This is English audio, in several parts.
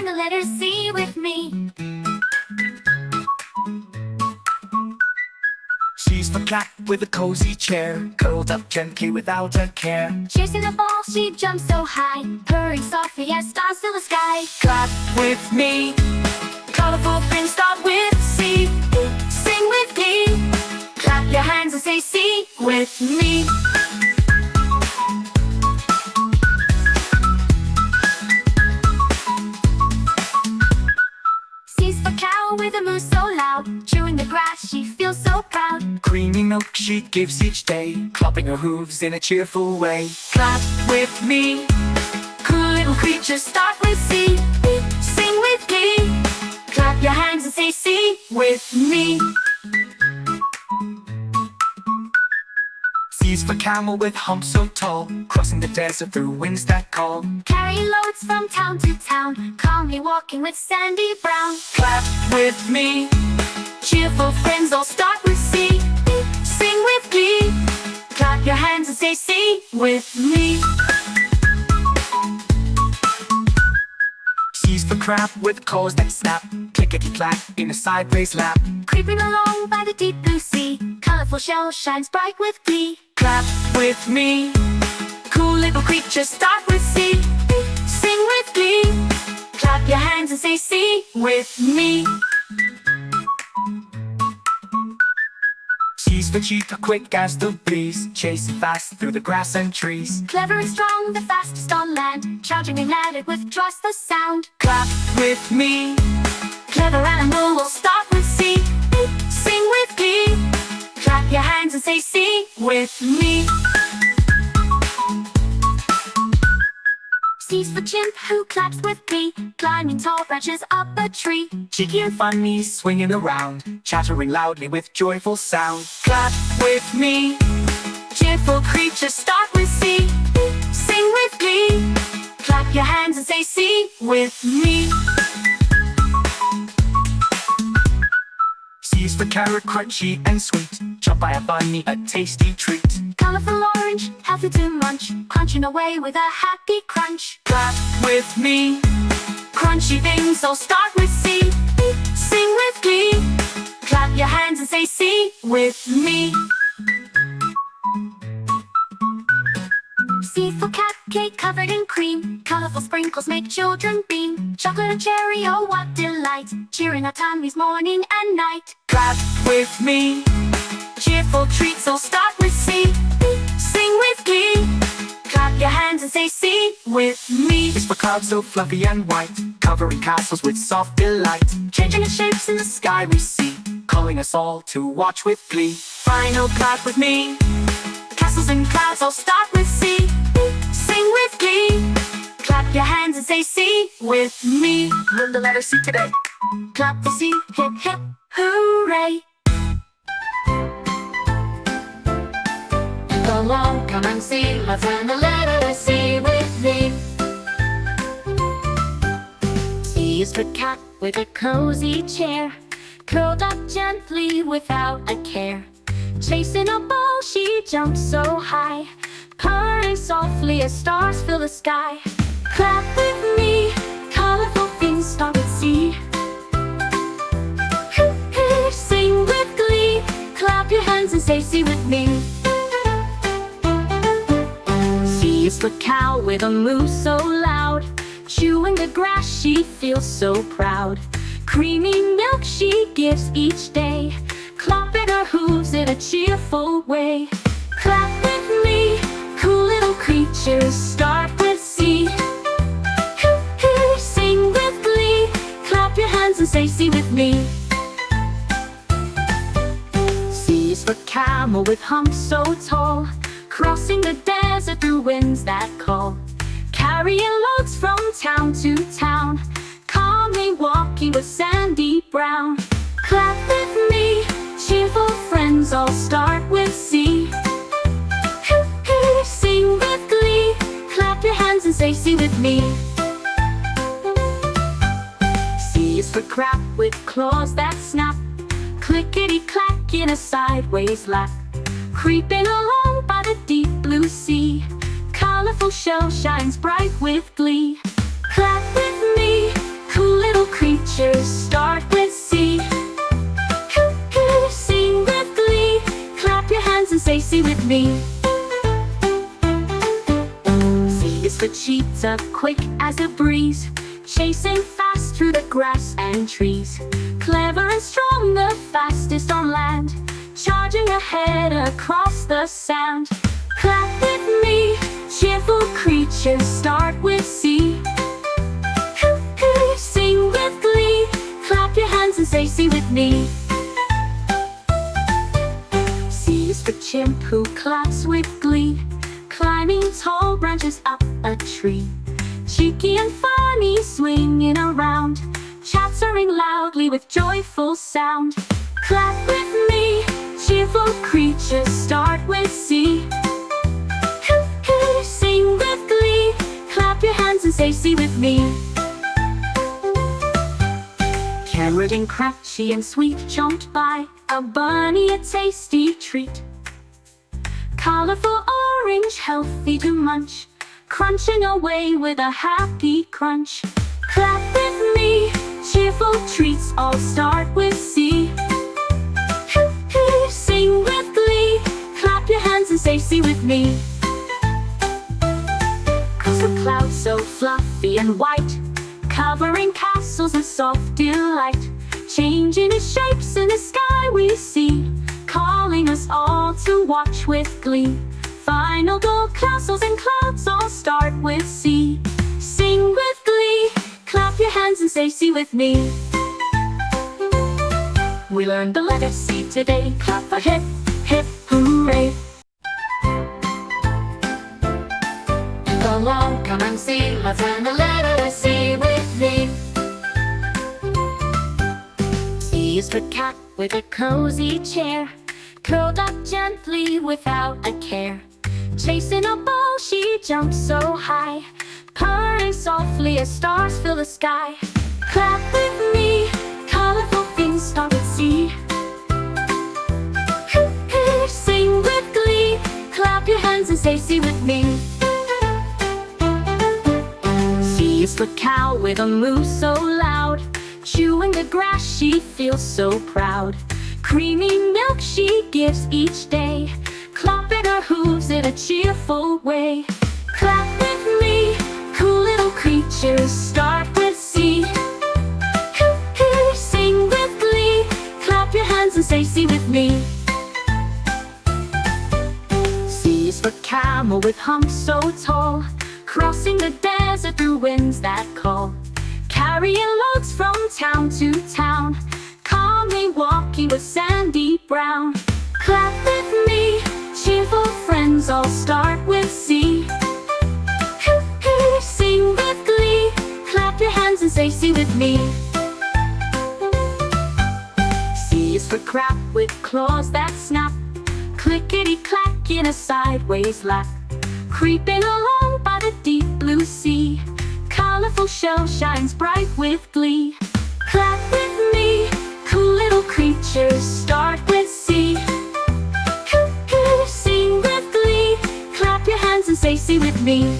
Learn the letter C with me. C's for cat with a cozy chair, curled up gently without a care. Chasing the ball, she jumps so high, purring softly as stars fill the sky. Clap with me. Colourful things start with C. Sing with me. Clap your hands and say C with me. C's for cow with a moo so loud, chewing the grass, she feels so proud. Creamy milk she gives each day, clapping her hooves in a cheerful way. Clap with me. Cool little creatures start with C. Sing with me. Clap your hands and say C with me. C's for camel with humps so tall, crossing the desert through winds that call. Carry loads from town to town, calmly walking with Sandy Brown. Clap with me. Cheerful friends all start with C. Sing with glee. Clap your hands and say C with me. C's for crab with claws that snap, clickety-clack in a sideways lap. Creeping along by the deep blue sea, colourful shell shines bright with glee. Clap with me. Cool little creatures start with C. Sing with glee. Clap your hands and say C with me. C's for cheetah, quick as the breeze, chasing fast through the grass and trees. Clever and strong, the fastest on land, charging at it with just the sound. Clap with me. Clever animal will start with C. Sing with glee. Clap your hands and say C with me. C's for chimp who claps with glee, climbing tall branches up a tree. Cheeky and funny, swinging around, chattering loudly with joyful sound. Clap with me. Cheerful creatures start with C. Sing with glee. Clap your hands and say C with me. C's for carrot, crunchy and sweet, chopped by a bunny, a tasty treat. Colourful orange, healthy to munch, crunching away with a happy crunch. Clap with me. Crunchy things all start with C. Sing with glee. Clap your hands and say C with me. C for cupcake covered in cream, colourful sprinkles make children beam. Chocolate and cherry, oh what delight, cheering our tummies morning and night. Clap with me. Cheerful treats all start with C. Sing with glee. Clap your hands and say C with me. It's for clouds so fluffy and white, covering castles with soft delight. Changing its shapes in the Sky we see, calling us all to watch with glee. Final clap with me. Castles and clouds all start with C. Sing with glee. Clap your hands and say C with me. Learn the letter C today. Clap the C, hip hip, hooray. Go along, come and see, let's learn the letter C with me. C is for cat with a cozy chair, curled up gently without a care. Chasing a ball, she jumps so high, purring softly as stars fill the sky. Clap with me, colourful things start with C. Sing with glee, clap your hands and say C with me. C is for cow with a moo so loud, chewing the grass she feels so proud. Creamy milk she gives each day, clapping her hooves in a cheerful way. Clap with me, cool little creatures start with C. Sing with glee, clap your hands and say C with me. C is for camel with humps so tall, crossing the desert through winds that call. Carrying loads from town to town, calmly walking with Sandy Brown. Clap with me, cheerful friends all start with C. Sing with glee, clap your hands and say C with me. C is for crab with claws that snap, clickety-clack in a sideways lap. Creeping along by the deep blue sea, colourful shell shines bright with glee. Clap with me, cool creatures start with C. Sing with glee. Clap your hands and say C with me. C is for cheetah, quick as a breeze, chasing fast through the grass and trees. Clever and strong, the fastest on land, charging ahead across the sand. Clap with me. Cheerful creatures start with C. Sing with glee. Clap your hands and say C with me. C is for chimp who claps with glee, climbing tall branches up a tree. Cheeky and funny, swinging around, chattering loudly with joyful sound. Clap with me. Cheerful creatures start with C. Sing with glee. Clap your hands and say C with me. Carrot and Catchy and Sweet jumped by, a bunny a tasty treat. Colourful orange, healthy to munch, crunching away with a happy crunch. Clap with me. Cheerful treats all start with C. Sing with glee. Clap your hands and say C with me. Cause the clouds so fluffy and white, covering castles in soft delight, changing its shapes in the sky we see, calling us all to watch with glee. Final gold castles and clouds all start with C. Sing with glee. Clap your hands and say C with me. We learned the letter C today. Clap a hip, hip, hooray. Come on, come and see. Let's learn the letter C with me. C is for cat with a cozy chair, curled up gently without a care. Chasing a ball, she jumps so high, purring softly as stars fill the sky. Clap with me. Colourful things start with C. Sing with glee. Clap your hands and say C with me. C is for cow with a moo so loud, chewing the grass she feels so proud. Creamy milk she gives each day, clopping her hooves in a cheerful way. Clap with me. Cool little creatures start with C. Sing with glee. Clap your hands and say C with me. C is for camel with humps so tall, crossing the desert through winds that call, carrying loads from town to town, calmly walking with sandy brown. Clap with me. Cheerful friends all start with C. Sing with glee. Clap your hands and say C with me. C is for crab with claws that snap, clickety-clack in a sideways lap, creeping along by the deep blue sea. Colourful shell shines bright with glee. Clap with me. Cool little creatures start with C. Sing with glee. Clap your hands and say C with me.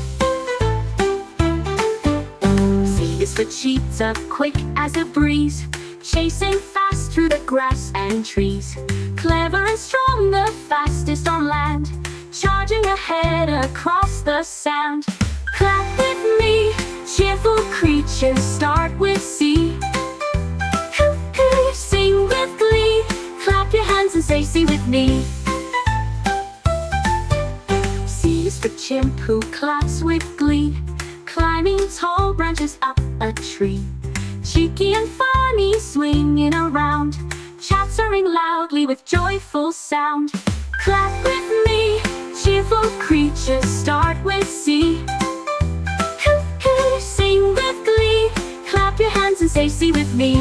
C is for cheetah, quick as a breeze, chasing fast through the grass and trees. Clever and strong, the fastest on land, charging ahead across the sand. Clap with me. Cheerful creatures start with C. Sing with glee. Clap your hands and say C with me. C is for chimp who claps with glee, climbing tall branches up a tree. Cheeky and funny, swinging around, chattering loudly with joyful sound. Clap with me. Cheerful creatures start with C. Sing with glee. Clap your hands and say C with me.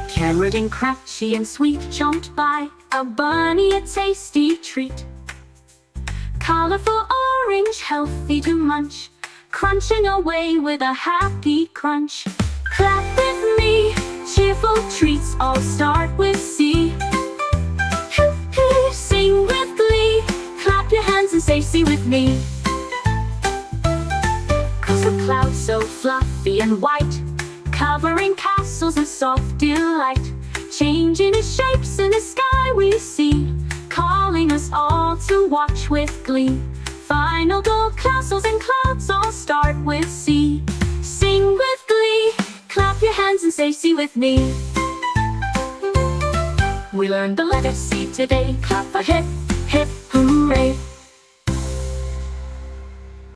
Carrot and Catchy and Sweet jumped by, a bunny a tasty treat. Colourful orange, healthy to munch, crunching away with a happy crunch. Clap with me. Cheerful treats all start with C. Sing with glee. Clap your hands and say C with me. Cause the clouds so fluffy fluffy and white, covering castles in soft delight. Changing its shapes in the sky we see, calling us all to watch with glee. Final gold castles and clouds all start with C. Sing with glee, clap your hands and say C with me. We learned the letter C today, clap a hip, hip, hooray.